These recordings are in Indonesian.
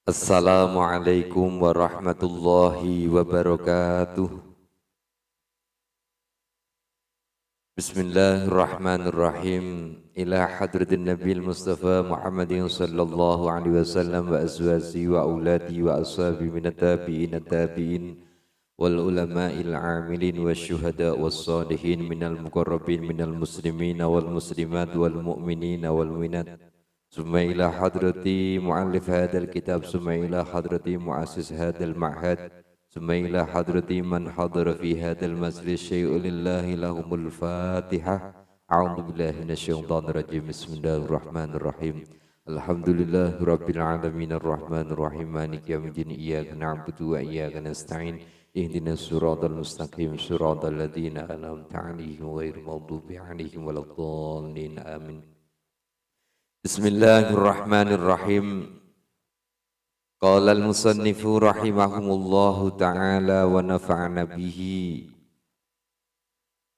Assalamualaikum warahmatullahi wabarakatuh. Bismillahirrahmanirrahim. Ila hadratin Nabil Mustafa Muhammadin sallallahu alaihi wasallam wa azwaji wa auladi wa ashabi minat tabi'in wal ulama'il amilin wa syuhada was salihin minal muqarrabin minal muslimin wal muslimat wal mu'minin wal mu'minat. ثم إلى حضرة مؤلف هذا الكتاب ثم إلى حضرة مؤسس هذا المعهد ثم إلى حضرة من حضر في هذا المجلس شيء لله لهم الفاتحة. أعوذ بالله من الشيطان الرجيم. بسم الله الرحمن الرحيم. الحمد لله رب العالمين الرحمن الرحيم مالك يوم الدين إياك نعبد وإياك نستعين اهدنا الصراط المستقيم صراط الذين أنعمت عليهم غير المغضوب عليهم ولا الضالين آمين. Bismillahirrahmanirrahim. Qala al-musannifu rahimahumullahu ta'ala wa nafa'ana bihi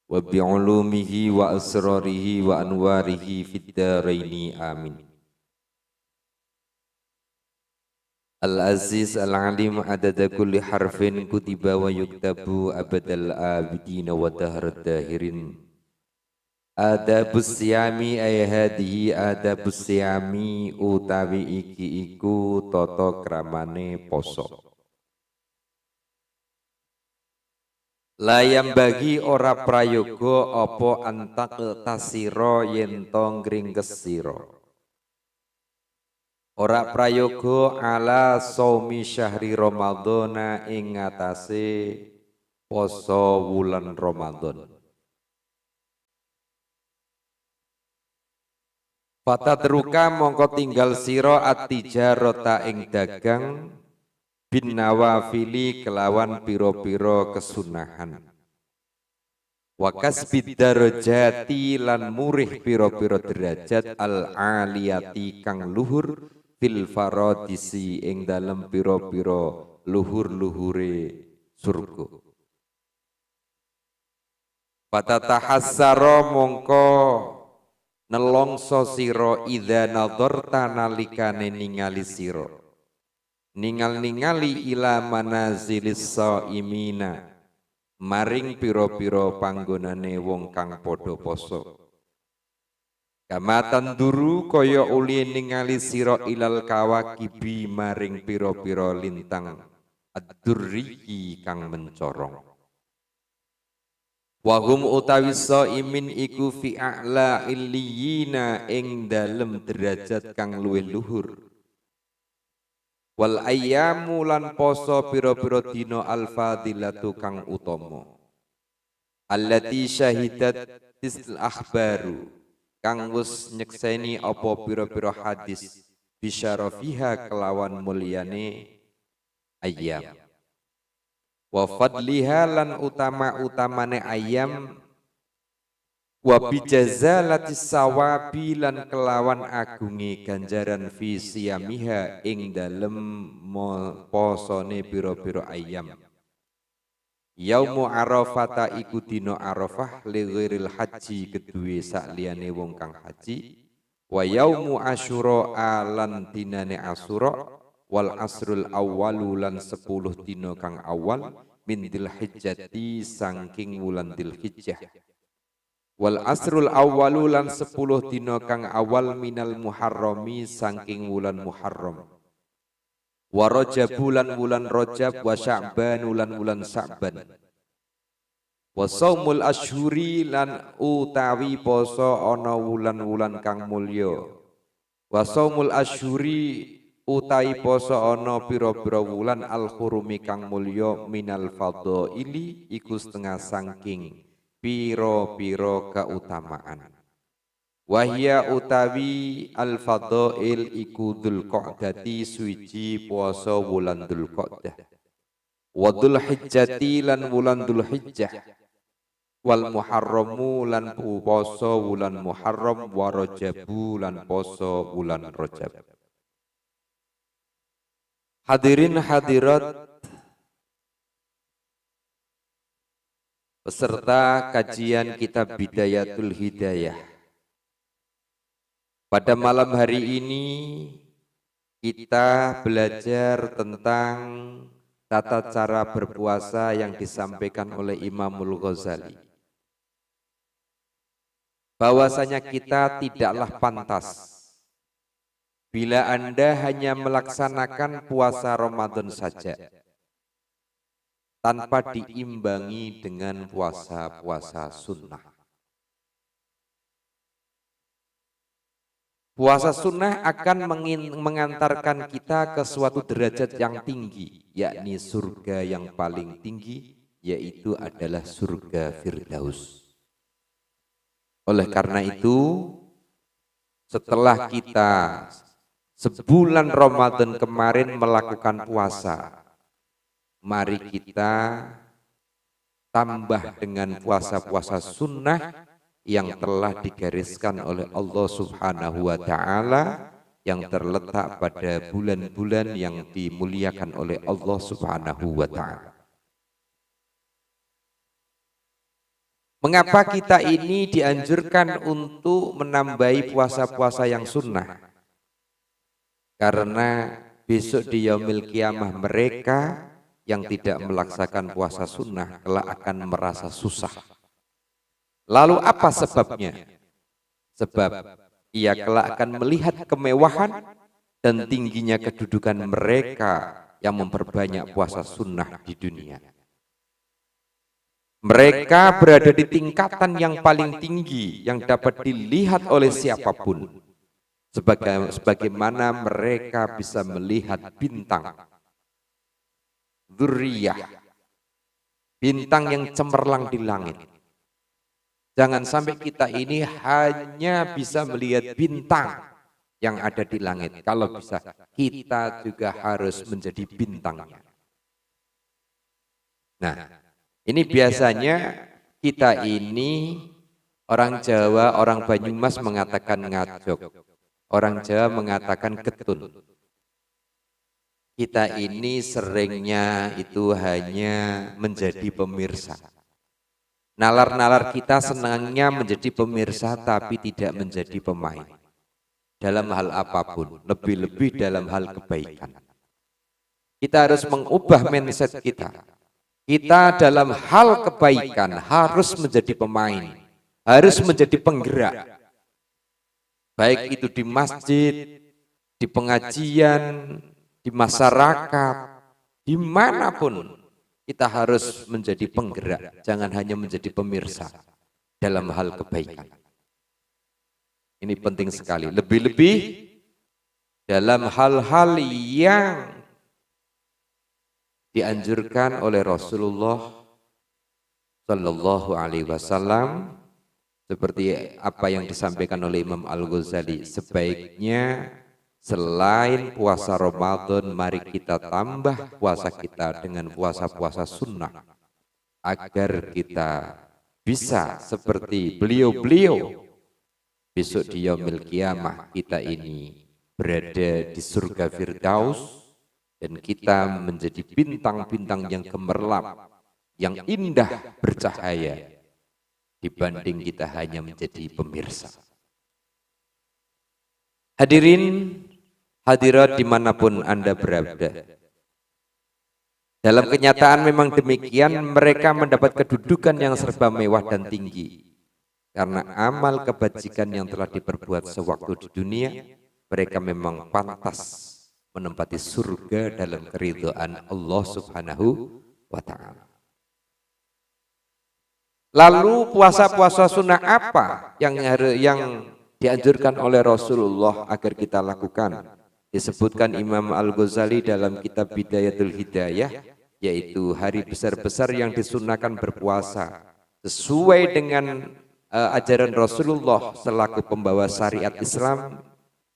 wa bi'ulumihi wa asrarihi wa anwarihi fid dharaini amin. Al-aziz al-alim adada kulli harfin kutiba wa yuktabu abadal abidina wa dahrat dahirin. Adabus siyami ayhadihi adabus siyami utawi iki iku tata kramane poso. Layam bagi ora prayoga apa antak tasira yen to ngringkes sira. Ora prayoga ala saumi syahri ramadhana ing ngatasé poso wulan Ramadan. Fatadruka mongko tinggal sira at-tijarata ing dagang bin nawafili kelawan piro-piro kesunahan. Wa kasbid darajati lan murih piro-piro derajat al-aliyati kang luhur fil faradisi ing dalem piro-piro luhur-luhure surga. Fatatahassara mongko nelongso sira idza nadharta nalikane ningali sira ningali ila manazilis shaimina maring pira-pira panggonane wong kang padha poso. Kamatan duru kaya uli ningali sira ilal kawakibi maring pira-pira lintang ad-durri kang mencorong. Wahum utawi shaimin iku fi a'la illiyina ing dalem derajat kang luwih luhur. Wal ayyamu lan poso pira-pira dina al-fadilatu kang utama. Allati syahidat tisl akhbaru kang wis nyekseni apa pira-pira hadis bisyarafiha kelawan mulyane ayyam. Wa fadliha lan utama-utamane ayam wa bijazalatis sawabi lan kelawan agungi ganjaran fi siyamiha ing dalem posone pira-pira ayam. Yaumu arafata iku dina arafah li ghairil haji keduwe sakliyane wong kang haji. Wa yaumu asyura lan dinane asyura wal asrul awwalu lan 10 dina kang awal min Dzulhijjati saking wulan Dzulhijjah. Wal asrul awwalu lan 10 dina kang awal minal muharrami saking wulan Muharram. Wa Rajabu lan wulan Rajab wa Sya'ban lan wulan Sya'ban. Wa shaumul asyhuri lan utawi poso ana wulan-wulan kang mulya. Wa shaumul asyhuri utai poso ana pira-pira wulan al-hurumi kang mulya minal fadhaili iku setengah saking pira-pira keutamaan. Wahya utawi al-fadhail iku Dzulqa'dati suci poso wulan Dzulqa'dah. Wa Dzulhijjati lan wulan Dzulhijjah. Wal Muharramu lan poso wulan Muharram wa Rajabu lan poso wulan Rajab. Hadirin hadirat peserta kajian kitab Bidayatul Hidayah. Pada malam hari ini kita belajar tentang tata cara berpuasa yang disampaikan oleh Imamul Ghazali. Bahwasanya kita tidaklah pantas bila Anda hanya melaksanakan puasa Ramadan saja tanpa diimbangi dengan puasa-puasa sunnah. Puasa sunnah akan mengantarkan kita ke suatu derajat yang tinggi, yakni surga yang paling tinggi, yaitu adalah surga Firdaus. Oleh karena itu, setelah kita sebulan Ramadan kemarin melakukan puasa, mari kita tambah dengan puasa-puasa sunnah yang telah digariskan oleh Allah Subhanahu wa Ta'ala, yang terletak pada bulan-bulan yang dimuliakan oleh Allah Subhanahu wa Ta'ala. Mengapa kita ini dianjurkan untuk menambahi puasa-puasa yang sunnah? Karena besok di yaumil qiyamah mereka yang tidak melaksanakan puasa sunnah kelak akan merasa susah. Lalu apa sebabnya? Sebab ia kelak akan melihat kemewahan dan tingginya kedudukan mereka yang memperbanyak puasa sunnah di dunia. Mereka berada di tingkatan yang paling tinggi yang dapat dilihat oleh siapapun. Sebagaimana mereka bisa melihat bintang, dzurriyah, bintang yang cemerlang di langit. Jangan sampai kita ini hanya bisa melihat bintang yang ada di langit. Kalau bisa, kita juga harus menjadi bintangnya. Nah, ini biasanya kita ini orang Jawa, orang Banyumas mengatakan ngajok. Orang Jawa mengatakan ketun. Kita ini seringnya itu hanya menjadi pemirsa. Nalar-nalar kita senangnya menjadi pemirsa tapi tidak menjadi pemain. Dalam hal apapun, lebih-lebih dalam hal kebaikan. Kita harus mengubah mindset kita. Kita dalam hal kebaikan harus menjadi pemain, harus menjadi penggerak. Baik itu di masjid, di pengajian, di masyarakat, dimanapun. Kita harus menjadi penggerak, jangan hanya menjadi pemirsa dalam hal kebaikan. Ini penting sekali. Lebih-lebih dalam hal-hal yang dianjurkan oleh Rasulullah Sallallahu Alaihi Wasallam, seperti apa yang disampaikan oleh Imam Al-Ghazali, sebaiknya selain puasa Ramadan, mari kita tambah puasa kita dengan puasa-puasa sunnah, agar kita bisa seperti beliau-beliau besok di yaumil qiyamah kita ini berada di surga Firdaus, dan kita menjadi bintang-bintang yang gemerlap, yang indah bercahaya, dibanding kita hanya menjadi pemirsa. Hadirin hadirat dimanapun Anda berada, dalam kenyataan memang demikian, mereka mendapat kedudukan yang serba mewah dan tinggi karena amal kebajikan yang telah diperbuat sewaktu di dunia. Mereka memang pantas menempati surga dalam keridhaan Allah Subhanahu wa Ta'ala. Lalu puasa-puasa sunnah apa yang dianjurkan oleh Rasulullah agar kita lakukan? Disebutkan Imam Al-Ghazali dalam kitab Bidayatul Hidayah, yaitu hari besar-besar yang disunnahkan berpuasa sesuai dengan ajaran Rasulullah selaku pembawa syariat Islam,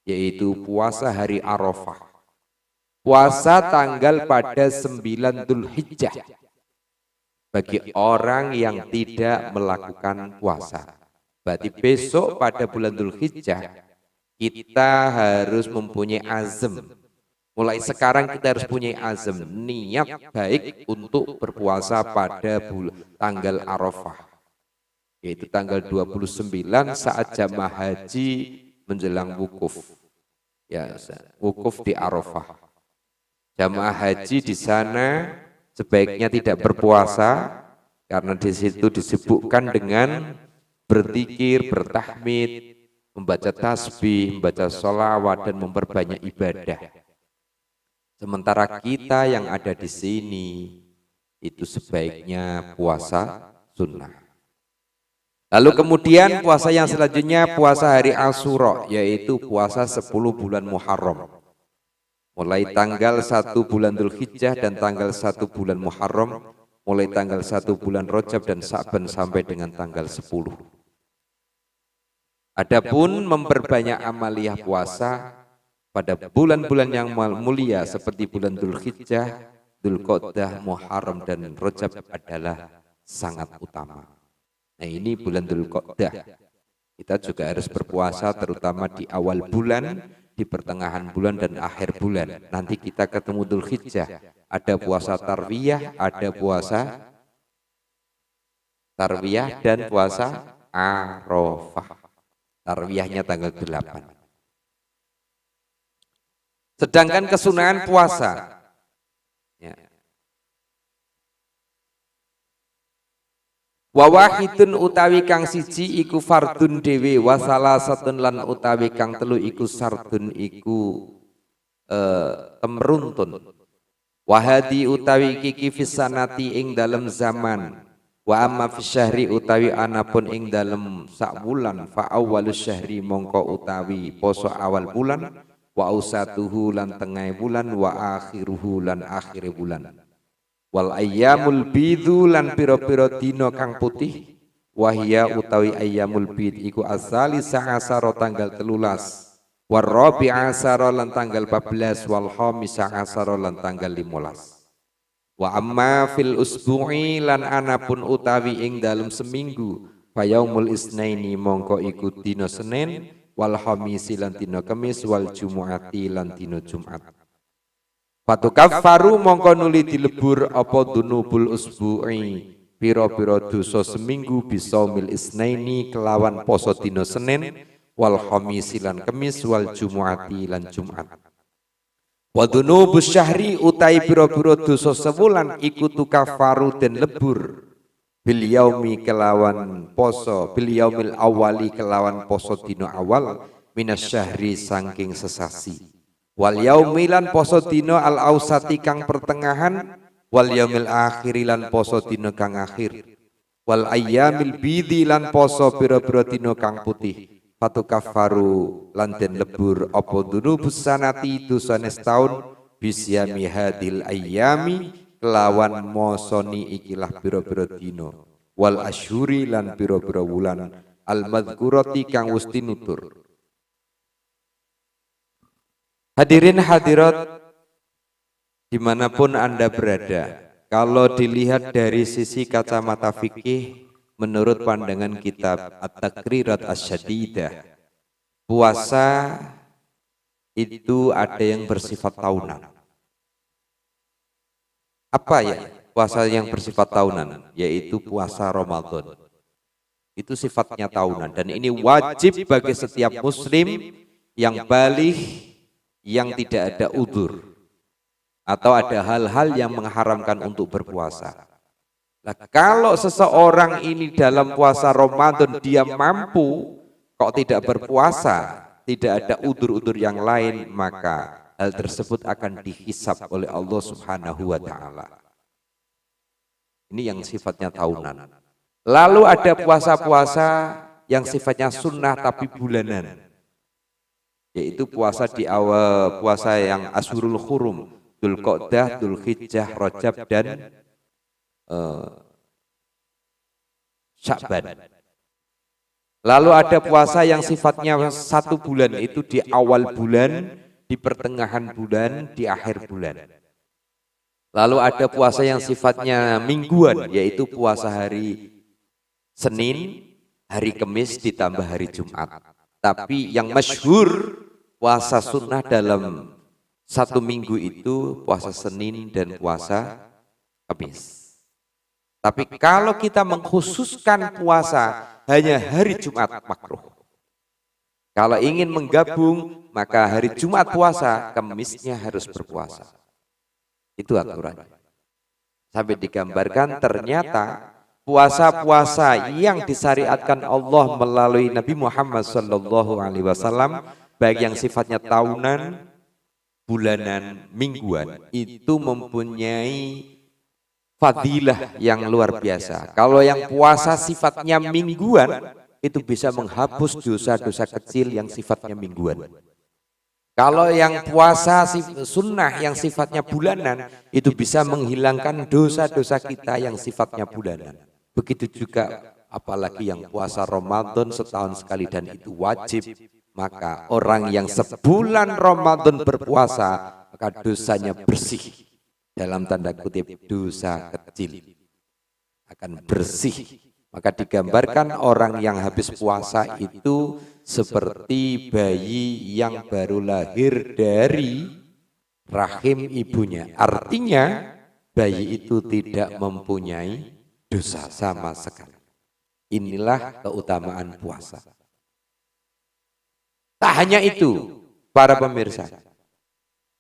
yaitu puasa hari Arafah, puasa tanggal pada 9 Dzulhijjah bagi orang yang tidak melakukan puasa. Berarti besok pada bulan Dzulhijjah kita harus mempunyai azam. Mulai sekarang kita harus punya azam, niat baik untuk berpuasa pada tanggal Arafah, yaitu tanggal 29 saat jamaah haji menjelang wukuf. ya wukuf di Arafah. Jamaah haji di sana sebaiknya tidak berpuasa karena di situ disibukkan dengan berzikir, bertahmid, membaca tasbih, membaca sholawat dan memperbanyak ibadah. Sementara kita yang ada di sini itu sebaiknya puasa sunnah. Lalu kemudian puasa yang selanjutnya puasa hari Asyura, yaitu puasa 10 bulan Muharram. Mulai tanggal 1 bulan Dzulhijjah dan tanggal 1 bulan Muharram, mulai tanggal 1 bulan Rajab dan Sa'ban sampai dengan tanggal 10. Adapun memperbanyak amaliyah puasa pada bulan-bulan yang mulia seperti bulan Dzulhijjah, Dzulqa'dah, Muharram dan Rajab adalah sangat utama. Nah ini bulan Dzulqa'dah. Kita juga harus berpuasa terutama di awal bulan, di pertengahan bulan dan akhir bulan. Nanti kita ketemu Dzulhijjah. Ada puasa tarwiyah, ada puasa tarwiyah dan puasa Arafah. Tarwiyahnya tanggal 8. Sedangkan kesunahan puasa, ya. Wa wahidun utawi kang siji iku fardun dhewe, wa salasatun lan utawi kang telu iku sardun iku temruntun. Wa hadi utawi iki fisanati ing dalem zaman, wa amma fi syahri utawi anapun ing dalem sak wulan, fa awwalus syahri mongko utawi poso awal bulan, wa ausatuhu lan tengah bulan, wa akhiruhu lan akhir bulan. Wal ayyamul bidhu lan piro-piro dino kang putih, wahya utawi ayyamul bid iku asali sa'asara tanggal 13, war rabi'asara lan tanggal 14, wal khamisa'asara lan tanggal 15. Wa amma fil usbu'i lan anapun utawi ing dalem seminggu, fayaumul isnaini mongko iku dino Senin, wal khamisi lan dino Kamis, wal jumu'ati lan dino Jumat. Fatukaffaru mongko nuli dilebur apa dunubul usbu'i, piro-piro dosa seminggu bisaumil isnaini kelawan poso dino Senin, wal khamisi lan Kamis, wal jumu'ati lan Jumat. Wa dunubus syahri utai piro-piro dosa sewulan iku tukaffaru den lebur bil yaumi kelawan poso, bil yaumil awali kelawan poso dino awal, minas syahri saking sesasi. Wal yaumilan poso dino al ausati kang pertengahan, wal yaumil akhiri lan poso dino kang akhir, wal ayyamil bidhi lan poso pira-pira dino kang putih. Fatukaffaru lan den lebur apa dzunubus sanati dosane setahun, bisyami hadil ayyami kelawan mosoni ikilah pira-pira dino, wal asyhuri lan pira-pira wulan al madzkurati kang wis tinutur. Hadirin hadirat dimanapun Anda berada, kalau dilihat dari sisi kacamata fikih, menurut pandangan kitab At-Taqrirat Asy-Syadidah, puasa itu ada yang bersifat tahunan. Apa ya puasa yang bersifat tahunan? Yaitu puasa Ramadan. Itu sifatnya tahunan dan ini wajib bagi setiap muslim yang baligh, yang tidak ada udzur atau ada hal-hal yang mengharamkan untuk berpuasa. Nah, kalau seseorang ini dalam puasa Ramadan dia mampu kok tidak berpuasa, tidak ada udzur-udzur yang lain, maka hal tersebut akan dihisab oleh Allah Subhanahu wa taala. Ini yang sifatnya tahunan. Lalu ada puasa-puasa yang sifatnya sunnah tapi bulanan, yaitu puasa di awal puasa yang Asyurul Hurum, Dzulqa'dah, Dzulhijjah, Rajab dan Sya'ban. Lalu ada puasa yang sifatnya 1 bulan, itu di awal bulan, di pertengahan bulan, di akhir bulan. Lalu ada puasa yang sifatnya mingguan, yaitu puasa hari Senin, hari Kamis ditambah hari Jumat. Tapi yang masyhur puasa sunnah dalam 1 minggu itu puasa Senin dan puasa Kamis. Tapi kalau kita mengkhususkan puasa hanya hari Jumat, makruh. Kalau ingin menggabung, maka hari Jumat puasa, Kamisnya harus berpuasa. Itu aturan. Sampai digambarkan ternyata puasa-puasa yang disyariatkan Allah melalui Nabi Muhammad SAW, baik yang sifatnya tahunan, bulanan, mingguan, itu mempunyai fadilah yang luar biasa. Kalau yang puasa sifatnya mingguan, itu bisa menghapus dosa-dosa kecil yang sifatnya mingguan. Kalau yang puasa sunnah yang sifatnya bulanan, itu bisa menghilangkan dosa-dosa kita yang sifatnya bulanan. Begitu juga apalagi yang puasa Ramadan setahun sekali dan itu wajib, maka orang yang sebulan Ramadan berpuasa, maka dosanya bersih. Dalam tanda kutip, dosa kecil akan bersih. Maka digambarkan orang yang habis puasa itu seperti bayi yang baru lahir dari rahim ibunya. Artinya bayi itu tidak mempunyai dosa sama sekali. Inilah keutamaan puasa. Tak hanya itu, para pemirsa.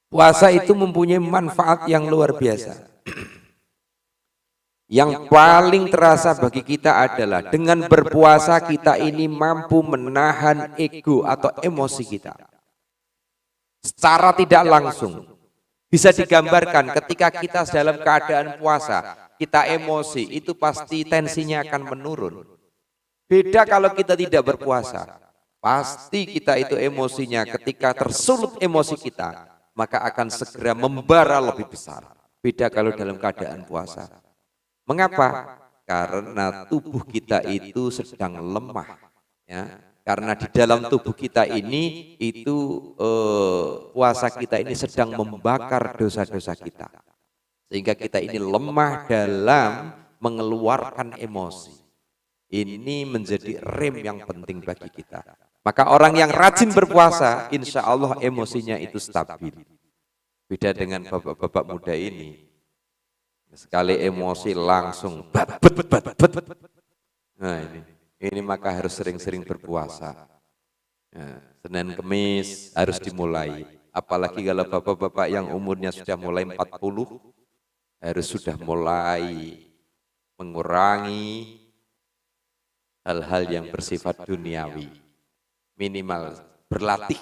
Puasa itu mempunyai manfaat yang luar biasa. Yang paling terasa bagi kita adalah dengan berpuasa kita ini mampu menahan ego atau emosi kita. Secara tidak langsung bisa digambarkan ketika kita dalam keadaan puasa, kita emosi, itu pasti tensinya akan menurun. Beda kalau kita tidak berpuasa, pasti kita itu emosinya ketika tersulut emosi kita, maka akan segera membara lebih besar. Beda kalau dalam keadaan puasa. Mengapa? Karena tubuh kita itu sedang lemah, ya. Karena di dalam tubuh kita ini itu puasa kita ini sedang membakar dosa-dosa kita, sehingga kita ini lemah dalam mengeluarkan emosi. Ini menjadi rem yang penting bagi kita. Maka orang yang rajin berpuasa, insya Allah emosinya itu stabil. Beda dengan bapak-bapak muda ini. Sekali emosi langsung bat. Nah ini maka harus sering-sering berpuasa. Nah, Senin Kemis harus dimulai. Apalagi kalau bapak-bapak yang umurnya sudah mulai 40, harus sudah mulai mengurangi hal-hal yang bersifat duniawi. Minimal berlatih.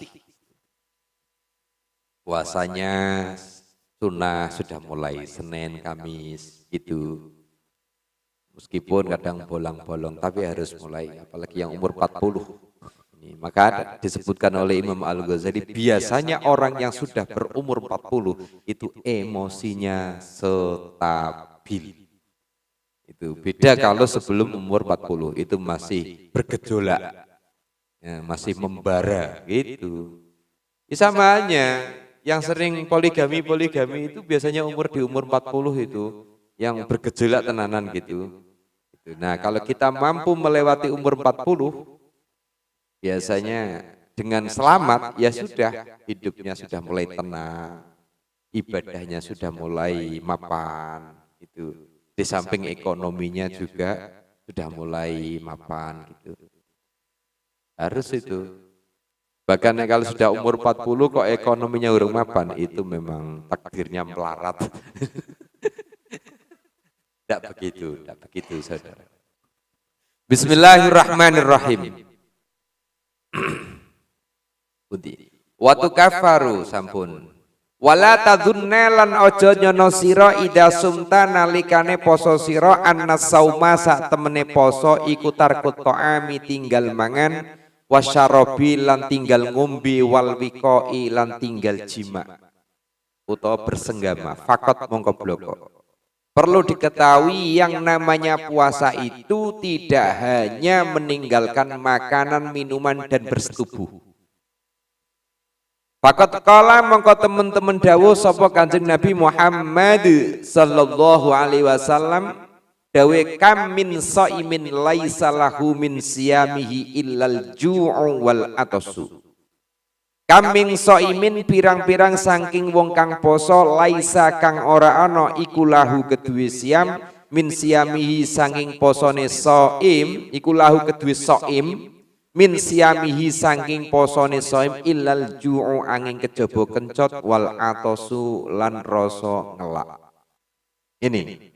Puasanya sunnah sudah mulai Senin, Kamis gitu. Meskipun kadang bolong-bolong, tapi harus mulai, apalagi yang umur 40. Ini, maka disebutkan oleh Imam Al-Ghazali, biasanya orang yang sudah berumur 40 itu emosinya stabil. Itu beda kalau sebelum umur 40, itu masih bergejolak, ya, masih membara gitu. Samanya yang sering poligami itu biasanya di umur 40 itu yang bergejolak tenanan gitu. Nah, kalau kita mampu melewati umur 40, biasanya dengan selamat ya sudah, hidupnya sudah mulai tenang, ibadahnya sudah mulai mapan itu. Di samping ekonominya juga sudah mulai mapan gitu. Harus itu. Bahkan kalau sudah umur 40 kok ekonominya urung mapan, itu memang takdirnya melarat. Tidak begitu saudara. Bismillahirrahmanirrahim. Watu kafaru sampun. Wala tadzunna lan aja nyono sira ida sumta nalikane poso sira annas sauma sak temene poso iku tarkut ta'ami tinggal mangan, wasyarobi lan tinggal ngombe, wal wiqoi lan tinggal jima utawa bersenggama, fakot mongko bloko. Perlu diketahui yang namanya puasa itu tidak hanya meninggalkan makanan, minuman dan bersetubuh. Fakot kala mongko teman-teman dawuh sapa Kanjeng Nabi Muhammad sallallahu alaihi wasallam, dawe kam min shaimin laisa lahu min siyamihi illal ju'u wal atasu. Kam min shaimin pirang-pirang saking wong kang poso laisa kang ora ana iku lahu kedue siam min siyamihi saking posone shaim iku lahu kedue shaim min siyamihi saking posone shaim illal ju'u angin kejaba kencot wal atasu lan rasa ngelak. Ini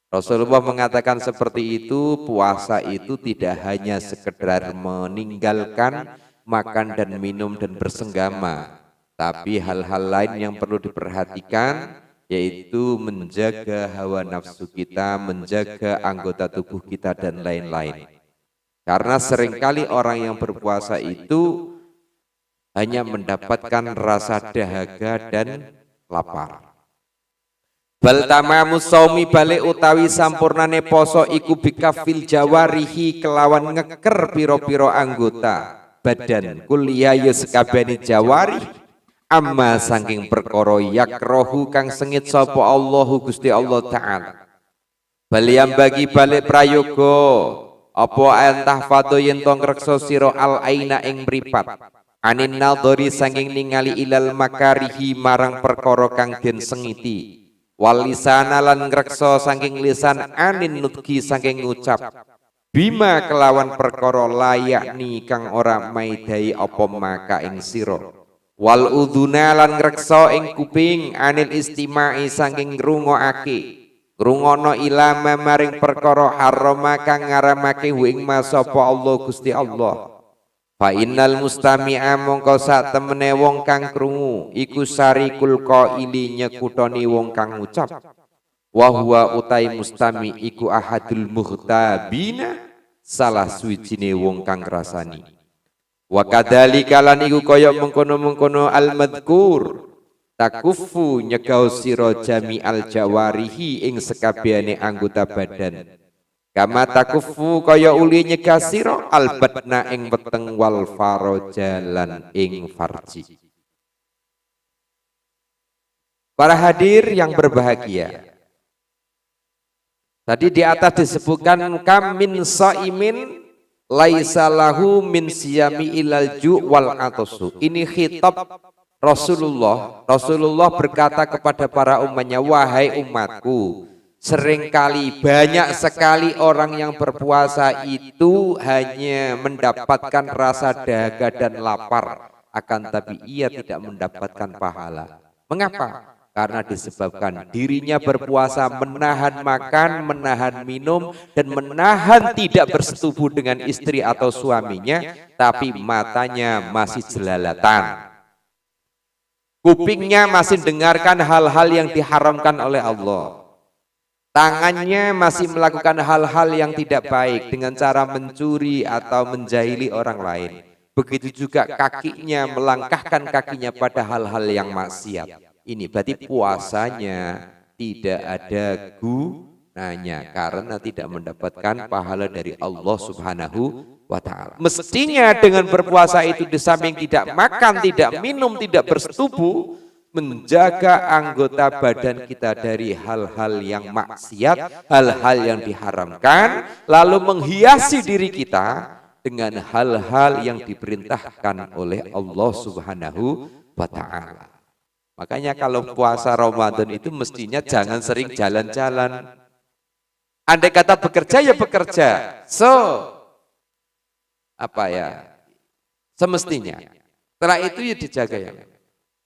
Rasulullah mengatakan seperti itu, puasa itu tidak hanya sekedar meninggalkan makan dan minum dan bersenggama, tapi hal-hal lain yang perlu diperhatikan, yaitu menjaga hawa nafsu kita, menjaga anggota tubuh kita dan lain-lain. Karena seringkali orang yang berpuasa itu hanya mendapatkan rasa dahaga dan lapar. Bal tamamu shaumi balik utawi sampurnane poso iku bikafil jawarihi kelawan ngeker piro-piro anggota badan kuliah ya sekabehane jawari amma saking perkara yakrohu kang sengit sapa Allahu Gusti Allah taala. Baliam bagi balik prayoga apa entah fado yen to ngreksa sira al aina ing mripat anin nadhari saking ningali ilal makarihi marang perkara kang den sengiti. Wal lisana lan ngreksa saking lisan anin nutki saking ngucap bima kelawan perkara layakni kang ora maidai apa maka ing sira. Wal udhuna lan ngreksa ing kuping anil istimai saking ngrungokake ngrungono ilama maring perkara harama kang ngaramake ing masapa Allah Gusti Allah. Fa innal mustami'a mongko sak temene wong kang krungu iku sarikul qaili nyekutoni wong kang ngucap. Wa huwa utai mustami iku ahadul muhtabina salah suwijine wong kang ngrasani. Wa kadzalika lan iku kaya mengkono-mengkono al madhkur takufu nyegau sira jami'al jawarihi ing sekabehane anggota badan. Kama takufu kaya uli nyegah sira albatna ing weteng wal faraja lan ing farji. Para hadir yang berbahagia, tadi di atas disebutkan kam min saimin laisa lahu min siyami ilal ju' wal atasu. Ini khitab Rasulullah. Rasulullah berkata kepada para umatnya, wahai umatku, seringkali banyak sekali orang yang berpuasa itu hanya mendapatkan rasa dahaga dan lapar, akan tapi ia tidak mendapatkan pahala. Mengapa? Karena disebabkan dirinya berpuasa menahan makan, menahan minum, dan menahan tidak bersetubuh dengan istri atau suaminya, tapi matanya masih jelalatan. Kupingnya masih dengarkan hal-hal yang diharamkan oleh Allah. Tangannya masih melakukan hal-hal yang tidak baik dengan cara mencuri atau menjahili orang lain. Begitu juga kakinya melangkahkan kakinya pada hal-hal yang maksiat. Ini berarti puasanya tidak ada gunanya karena tidak mendapatkan pahala dari Allah Subhanahu wa ta'ala. Mestinya dengan berpuasa itu di samping tidak makan, tidak minum, tidak bersetubuh, menjaga anggota badan kita dari hal-hal yang maksiat, hal-hal yang diharamkan, lalu menghiasi diri kita dengan hal-hal yang diperintahkan oleh Allah Subhanahu wa ta'ala. Makanya kalau puasa Ramadan itu mestinya jangan sering jalan-jalan. Andai kata bekerja ya bekerja. Semestinya. Setelah itu ya dijaga ya.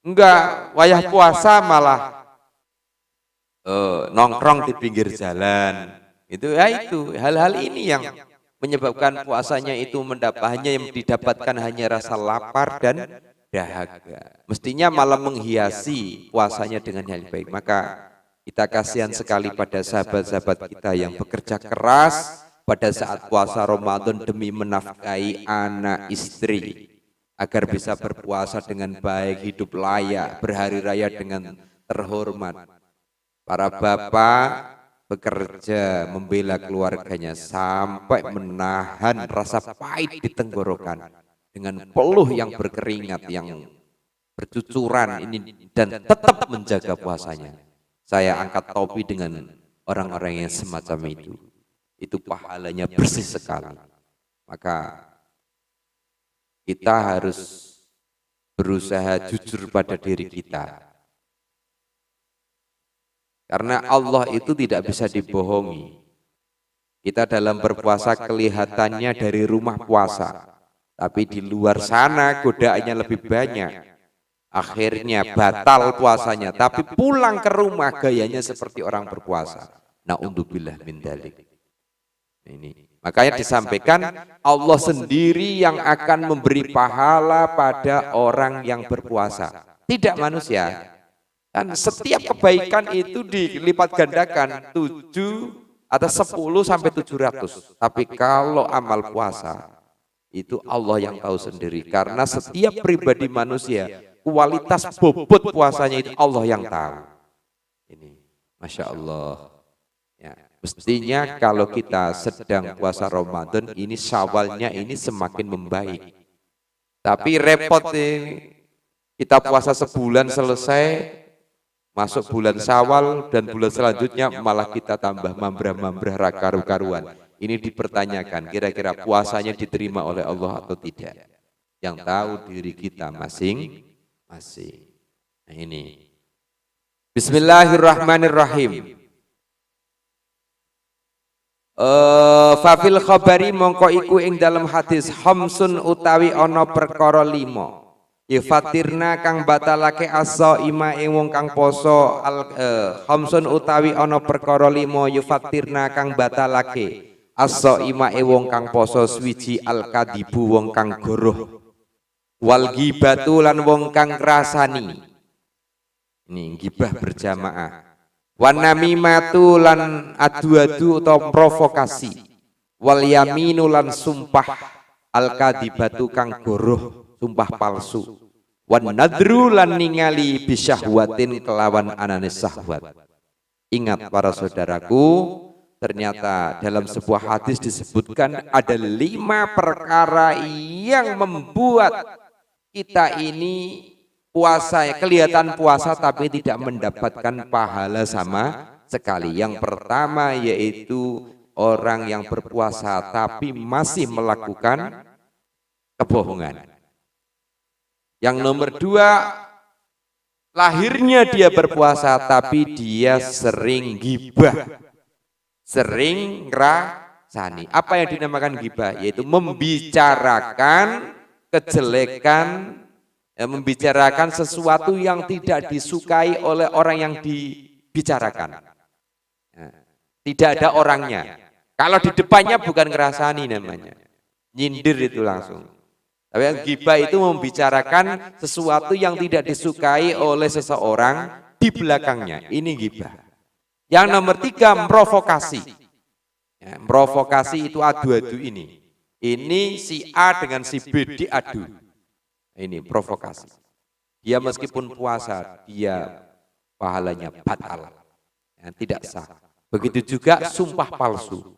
Enggak, wayah puasa malah nongkrong di pinggir jalan. Itu hal-hal ini yang menyebabkan puasanya itu hanya yang didapatkan hanya rasa lapar dan dahaga. Mestinya malah menghiasi puasanya dengan hal baik. Maka kita kasihan sekali pada sahabat-sahabat kita yang bekerja keras pada saat puasa Ramadan demi menafkahi anak istri, agar bisa berpuasa dengan baik, hidup layak, berhari raya dengan terhormat. Para bapak bekerja membela keluarganya sampai menahan rasa pahit di tenggorokan dengan peluh yang berkeringat, yang bercucuran ini, dan tetap menjaga puasanya. Saya angkat topi dengan orang-orang yang semacam itu. Itu pahalanya bersih sekali. Maka kita harus berusaha jujur pada diri kita. Karena Allah itu tidak bisa dibohongi. Kita dalam berpuasa kelihatannya dari rumah puasa. Tapi di luar sana godaannya lebih banyak. Akhirnya batal puasanya, tapi pulang ke rumah gayanya seperti orang berpuasa. Na'udzubillah min dzalik. Ini. Makanya disampaikan Allah sendiri yang akan memberi pahala pada orang yang berpuasa. Tidak manusia. Dan setiap kebaikan itu dilipat gandakan 7 atau 10 sampai 700. Tapi kalau amal puasa itu Allah yang tahu sendiri. Karena setiap pribadi manusia kualitas bobot puasanya itu Allah yang tahu. Ini, Masya Allah. Ya, mestinya kalau kita sedang puasa Ramadan ini Syawalnya ini semakin membaik. Tapi repot nih, kita puasa sebulan selesai, masuk bulan Syawal dan bulan selanjutnya malah kita tambah mambrah-mambrah karu-karuan. Ini dipertanyakan, kira-kira puasanya diterima oleh Allah atau tidak? Yang tahu diri kita masing-masing. Nah ini. Bismillahirrahmanirrahim. Fafil khabari mongko iku ing dalam hadis hamsun utawi ana perkara 5 yafatirna kang batalake asa ima ing wong kang poso hamsun utawi ana perkara 5 yafatirna kang batalake asa ima ing wong kang poso swiji al kadibu wong kang goroh wal ghibatu lan wong kang ngrasani. Ini gibah berjamaah. Wan namimatu lan adu-adu atau provokasi. Wal yaminu lan sumpah al kadibatu kang goroh, sumpah palsu. Wan nadru lan ningali bisyahwatin kelawan anane syahwat. Ingat para saudaraku, ternyata dalam sebuah hadis disebutkan ada 5 perkara yang membuat kita ini puasa, kelihatan puasa tapi tidak mendapatkan pahala sama sekali. Yang pertama yaitu orang yang berpuasa tapi masih melakukan kebohongan. Yang nomor 2, lahirnya dia berpuasa tapi dia sering gibah, sering ngrasani. Apa yang dinamakan gibah? Yaitu membicarakan kejelekan, membicarakan sesuatu yang tidak disukai oleh orang yang dibicarakan. Tidak ada orangnya. Kalau di depannya bukan ngerasani namanya, nyindir itu langsung. Tapi yang gibah itu membicarakan sesuatu yang tidak disukai oleh seseorang di belakangnya. Ini gibah. Yang nomor 3, provokasi. Provokasi itu adu-adu ini. Ini si A dengan si B diadu. Ini provokasi. Dia meskipun puasa, dia pahalanya batal, tidak sah. Begitu juga sumpah palsu.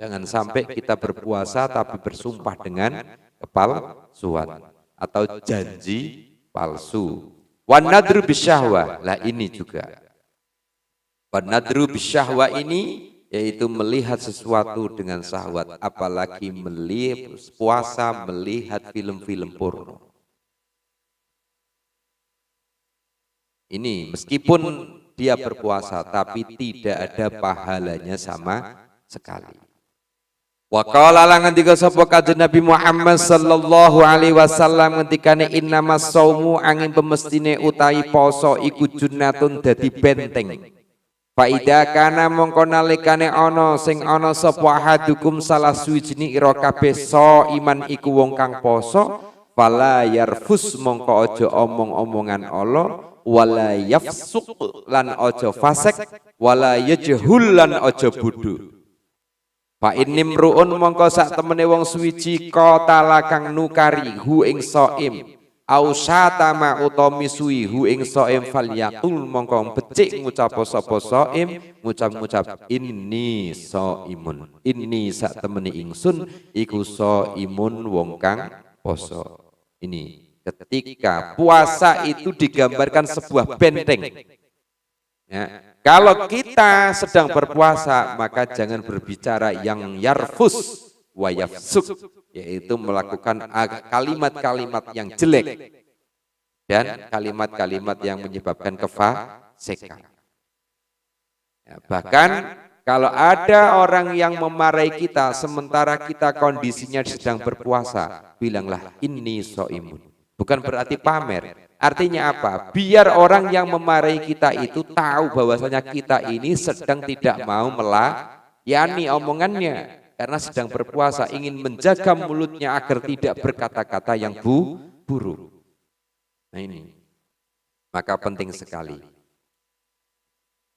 Jangan sampai kita berpuasa tapi bersumpah dengan kepalsuan atau janji palsu. Wan nadru bisyahwah, lah ini juga. Wan nadru bisyahwah ini yaitu melihat sesuatu dengan syahwat, apalagi melihat puasa melihat film-film porno. Ini meskipun dia berpuasa tapi tidak ada pahalanya sama sekali. Wa qala lan ngendika sapa kanjeng Nabi Muhammad sallallahu alaihi wasallam ngendikane innamas saumu angin pemestine utahi poso iku junnatun dadi benteng. Fa idza kana mongko nalikane ana sing ana sapa hadukum salah suwijine ira kabeh iman iku wong kang poso fala yarfus mongko aja omong-omongan Allah wala yafsuq lan aja fasik wala yajhul lan aja bodho. Fa inimruun mongko sak temene wong suwiji qatala kang nukari hu ing shaim au syatama utawa misui hu ing shaim falyatul mongko becik ngucap sapa shaim ngucap inni shaimun inni sak temene ingsun iku shaimun wong kang poso. Ini ketika puasa itu digambarkan sebuah benteng. Ya, kalau kita sedang berpuasa maka jangan berbicara yang yarfus wa yafsuk, yaitu melakukan kalimat-kalimat yang jelek dan kalimat-kalimat yang menyebabkan kefasikan. Ya, bahkan kalau ada orang yang memarahi kita sementara kita kondisinya sedang berpuasa, bilanglah inni shaimun. Bukan berarti pamer. Artinya apa? Biar orang yang memarahi kita itu tahu bahwasanya kita ini sedang tidak mau melayani omongannya karena sedang berpuasa, ingin menjaga mulutnya agar tidak berkata-kata yang buruk. Nah ini, maka penting sekali.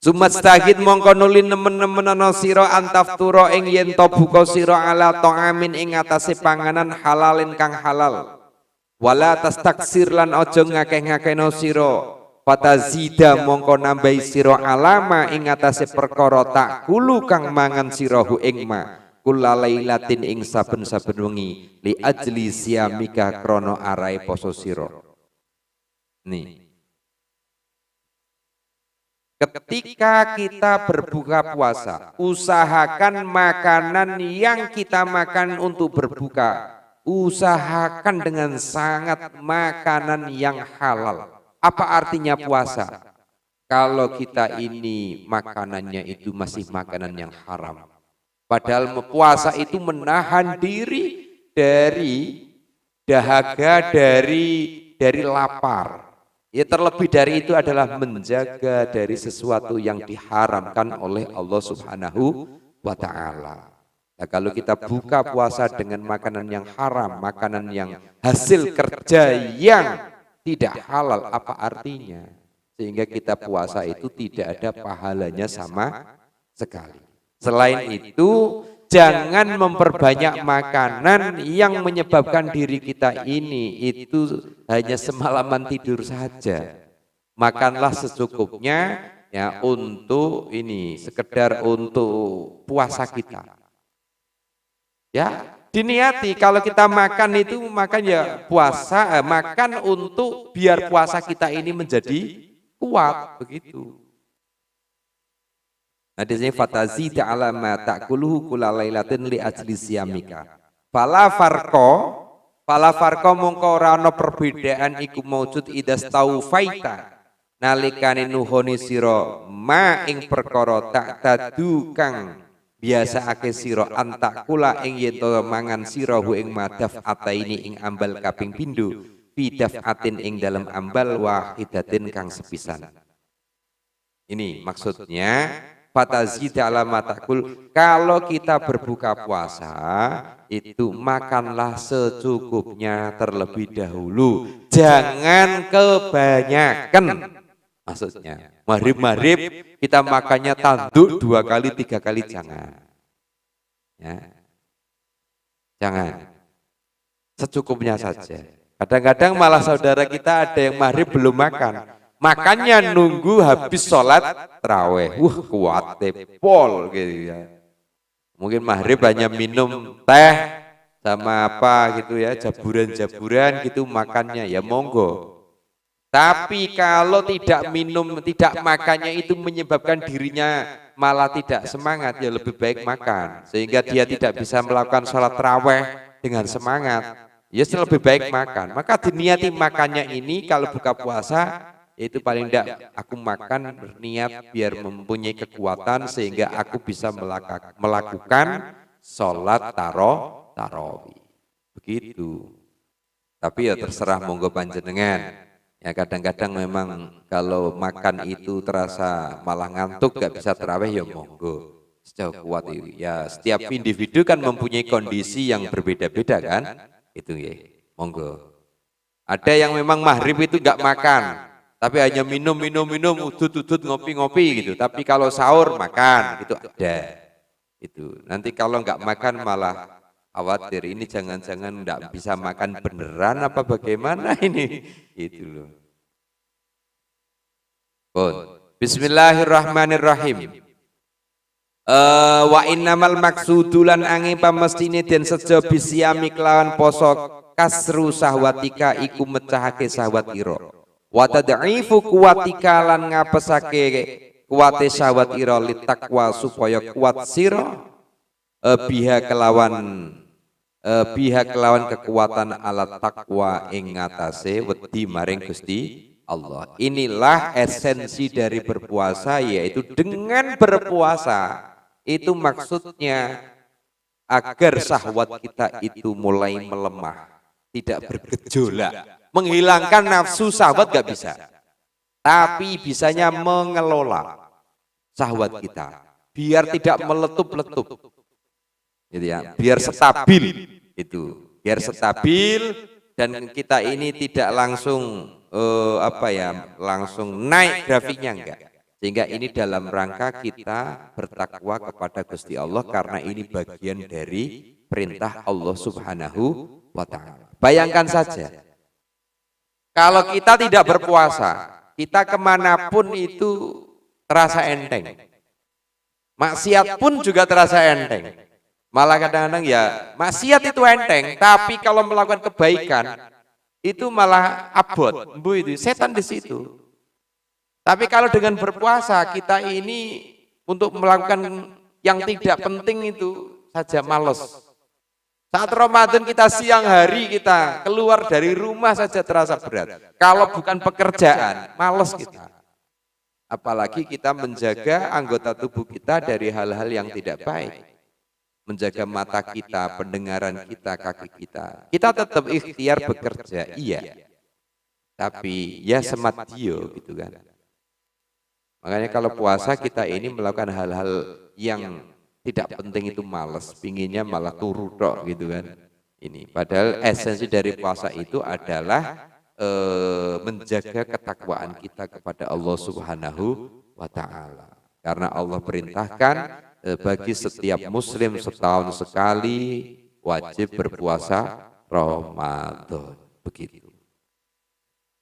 Sumastagid mongko nuli nemen-nemen ana sira antafturo ing yen to buka sira ala ta'amin ing atase panganan halalin kang halal. Wala tastaksir lan aja ngakeh-ngakehno sira fatazida mongko nambahi sira alama ing atase perkara tak kulu kang mangan sirahu ing ma kulalailatin ing saben-saben wengi li ajli siamika krana arahe poso sira. Nih, ketika kita berbuka puasa, usahakan makanan yang kita makan untuk berbuka, usahakan dengan sangat makanan yang halal. Apa artinya puasa? Kalau kita ini makanannya itu masih makanan yang haram. Padahal puasa itu menahan diri dari dahaga, dari lapar. Ya terlebih dari itu adalah menjaga dari sesuatu yang diharamkan oleh Allah Subhanahu wa ta'ala. Nah, kalau kita buka puasa dengan makanan yang haram, makanan yang hasil kerja yang tidak halal, apa artinya? Sehingga kita puasa itu tidak ada pahalanya sama sekali. Selain itu, jangan memperbanyak makanan yang menyebabkan diri kita ini itu hanya semalaman tidur saja. Makanlah secukupnya ya untuk ini, sekedar untuk puasa kita. Ya, diniati kalau kita makan itu makan ya puasa, makan untuk biar puasa kita ini menjadi kuat begitu. Nah, di sini fatazida ala ma ta'kuluhu kulalailatin li ajli siyamika. Fala farqa mongko ora ana perbedaan iku maujud idas taufaita nalikane nuhoni sira ma ing perkara tak tadu kang biasaake sira antak kula ing yen to mangan sira hu ing madaf ataini ing ambal kaping pindho bidaf atin ing dalam ambal wahidatin kang sepisan. Ini maksudnya fatazid ala matakul, kalau kita berbuka puasa itu makanlah secukupnya terlebih dahulu, jangan kebanyakan. Maksudnya maghrib kita makannya tanduk 2 kali 3 kali, jangan ya, jangan, secukupnya saja. Kadang-kadang malah saudara kita ada yang maghrib belum makan, makannya nunggu habis sholat tarawih. Kuat pol gitu ya. Mungkin maghrib hanya minum teh sama apa gitu ya, jaburan-jaburan gitu makannya, ya monggo. Tapi kalau tidak minum, tidak makannya itu menyebabkan dirinya malah tidak semangat, ya lebih baik makan. Sehingga dia tidak bisa melakukan sholat tarawih dengan semangat, ya lebih baik makan. Maka diniati makannya ini kalau buka puasa, itu paling tidak aku makan berniat biar mempunyai kekuatan sehingga aku bisa melakukan sholat tarawih. Begitu. Tapi ya terserah monggo panjenengan. Ya kadang-kadang memang kalau makan itu terasa malah ngantuk gak bisa tarawih, ya monggo. Sejauh kuat itu. Ya setiap individu kan mempunyai kondisi yang berbeda-beda kan. Itu ya, monggo. Ada yang memang maghrib itu gak makan, tapi hanya minum, udut, ngopi-ngopi gitu. Tapi kalau sahur makan, gitu ada. Itu. Nanti kalau nggak makan malah khawatir ini jangan-jangan nggak bisa makan beneran apa bagaimana ini. Itu loh. Bismillahirrahmanirrahim. Wa innamal maksudulan angin pamestine den sejo bisyami kelawan poso kasru sahwatika iku mecahake sahwat ira. Wa tad'ifu kuwatika lan ngapesake kuwate syahwat ira litakwa supaya kuat sira biha kelawan kekuatan alat takwa ing ngatasé wedi maring Gusti Allah. Inilah esensi dari berpuasa, yaitu dengan berpuasa itu maksudnya agar syahwat kita itu mulai melemah, tidak bergejolak. Menghilangkan nafsu syahwat gak bisa, tapi bisanya mengelola syahwat kita biar tidak meletup-letup, gitu ya, biar stabil itu, biar stabil dan kita ini tidak langsung langsung naik grafiknya, enggak. Sehingga ini dalam rangka kita bertakwa kepada Gusti Allah karena ini bagian dari perintah Allah Subhanahu wa Ta'ala. Bayangkan saja, kalau kita tidak berpuasa, kita kemanapun itu terasa enteng. Maksiat pun juga terasa enteng. Malah kadang-kadang ya maksiat itu enteng, tapi kalau melakukan kebaikan itu malah abot, itu setan di situ. Tapi kalau dengan berpuasa kita ini untuk melakukan yang tidak penting itu saja males. Saat Ramadan kita siang hari kita keluar dari rumah saja terasa berat. Kalau bukan pekerjaan, males kita. Apalagi kita menjaga anggota tubuh kita dari hal-hal yang tidak baik. Menjaga mata kita, pendengaran kita, kaki kita. Kita tetap ikhtiar bekerja, iya. Tapi ya sematio gitu kan. Makanya kalau puasa kita ini melakukan hal-hal yang tidak penting itu malas, pinginnya malah turu tok gitu kan. Ini padahal esensi dari puasa itu adalah menjaga ketakwaan kita kepada Allah Subhanahu wa Ta'ala. Karena Allah perintahkan bagi setiap muslim setahun sekali wajib berpuasa Ramadan. Begitu.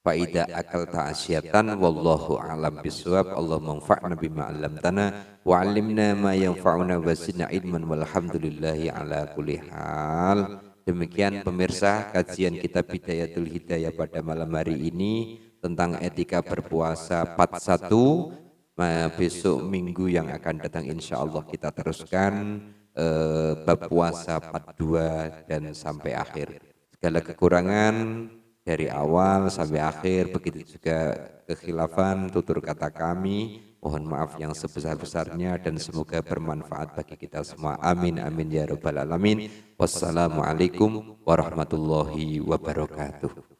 Faida akal ta'asyatan wallahu a'lam bisawab. Allahumma anfa'na bima 'allamtana wa 'allimna ma yanfa'una wa zidna ilman walhamdulillahi ala kulli hal. Demikian pemirsa kajian kitab Bidayatul Hidayah pada malam hari ini tentang etika berpuasa part 1. Besok minggu yang akan datang insyaallah kita teruskan bab puasa part 2 dan sampai akhir. Segala kekurangan dari awal sampai akhir, begitu juga kekhilafan tutur kata kami, mohon maaf yang sebesar-besarnya dan semoga bermanfaat bagi kita semua. Amin amin ya rabbal alamin. Wassalamualaikum warahmatullahi wabarakatuh.